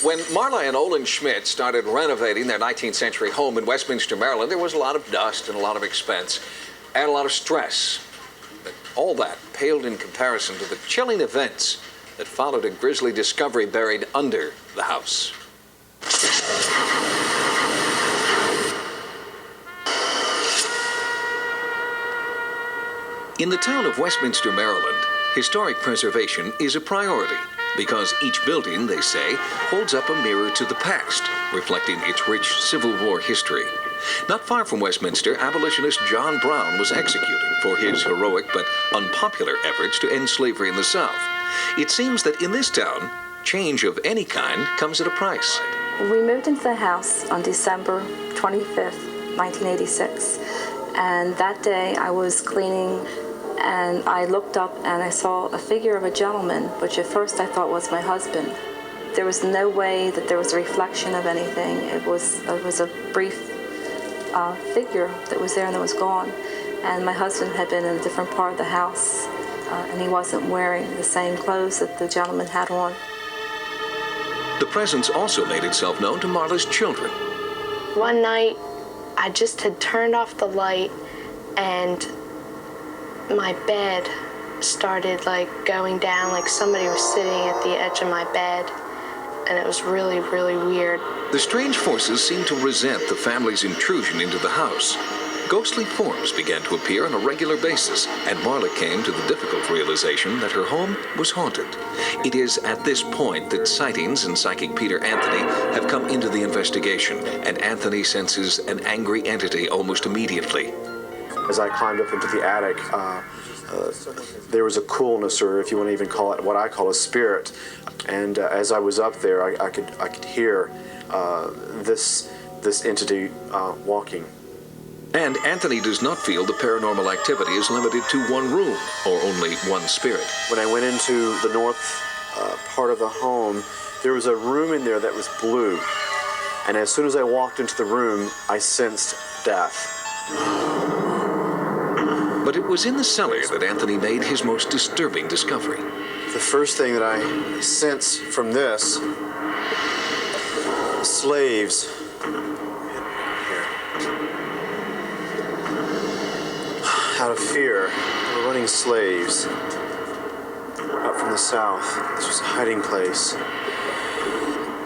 When Marla and Olin Schmidt started renovating their 19th century home in Westminster, Maryland, there was a lot of dust and a lot of expense and a lot of stress. But all that paled in comparison to the chilling events that followed a grisly discovery buried under the house. In the town of Westminster, Maryland, historic preservation is a priority because each building, they say, holds up a mirror to the past, reflecting its rich Civil War history. Not far from Westminster, abolitionist John Brown was executed for his heroic but unpopular efforts to end slavery in the South. It seems that in this town, change of any kind comes at a price. We moved into the house on December 25th, 1986, and that day I was cleaning and I looked up and I saw a figure of a gentleman, which at first I thought was my husband. There was no way that there was a reflection of anything. It was a brief figure that was there and then was gone. And my husband had been in a different part of the house, and he wasn't wearing the same clothes that the gentleman had on. The presence also made itself known to Marla's children. One night, I just had turned off the light and my bed started going down, like somebody was sitting at the edge of my bed, and it was really, really weird. The strange forces seemed to resent the family's intrusion into the house. Ghostly forms began to appear on a regular basis, and Marla came to the difficult realization that her home was haunted. It is at this point that Sightings and psychic Peter Anthony have come into the investigation, and Anthony senses an angry entity almost immediately. As I climbed up into the attic, there was a coolness, or if you want to even call it what I call a spirit. And as I was up there, I could hear this entity walking. And Anthony does not feel the paranormal activity is limited to one room or only one spirit. When I went into the north part of the home, there was a room in there that was blue. And as soon as I walked into the room, I sensed death. But it was in the cellar that Anthony made his most disturbing discovery. The first thing that I sense from this, slaves. Out of fear, they were running slaves up from the south. This was a hiding place.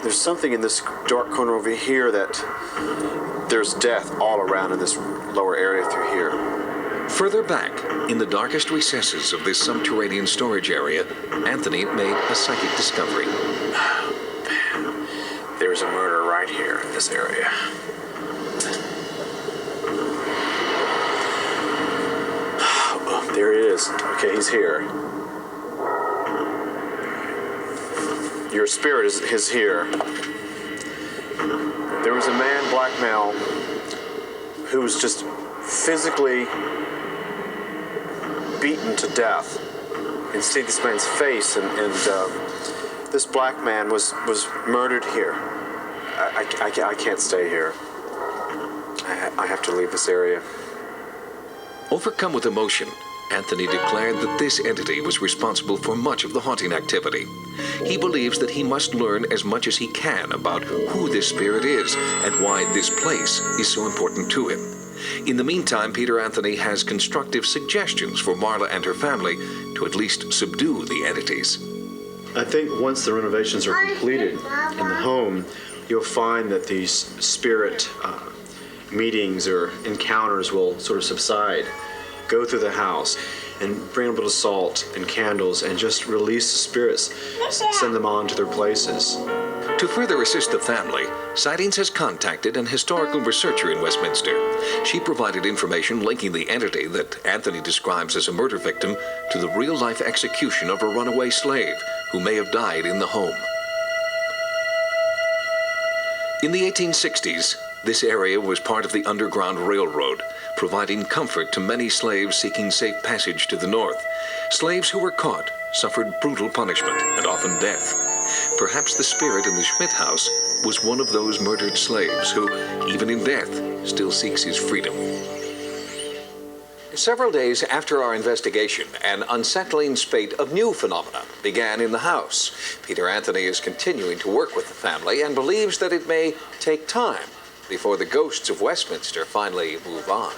There's something in this dark corner over here that there's death all around in this lower area through here. Further back, in the darkest recesses of this subterranean storage area, Anthony made a psychic discovery. There's a murder right here in this area. Oh, there he is. Okay, he's here. Your spirit is here. There was a man, black male, who was just physically beaten to death. You can see this man's face, and this black man was murdered here. I can't stay here. I have to leave this area. Overcome with emotion, Anthony declared that this entity was responsible for much of the haunting activity. He believes that he must learn as much as he can about who this spirit is and why this place is so important to him. In the meantime, Peter Anthony has constructive suggestions for Marla and her family to at least subdue the entities. I think once the renovations are completed in the home, you'll find that these spirit meetings or encounters will sort of subside. Go through the house and bring a little salt and candles and just release the spirits, send them on to their places. To further assist the family, Sightings has contacted an historical researcher in Westminster. She provided information linking the entity that Anthony describes as a murder victim to the real-life execution of a runaway slave who may have died in the home. In the 1860s, this area was part of the Underground Railroad, providing comfort to many slaves seeking safe passage to the north. Slaves who were caught suffered brutal punishment and often death. Perhaps the spirit in the Schmidt house was one of those murdered slaves who, even in death, still seeks his freedom. Several days after our investigation, an unsettling spate of new phenomena began in the house. Peter Anthony is continuing to work with the family and believes that it may take time before the ghosts of Westminster finally move on.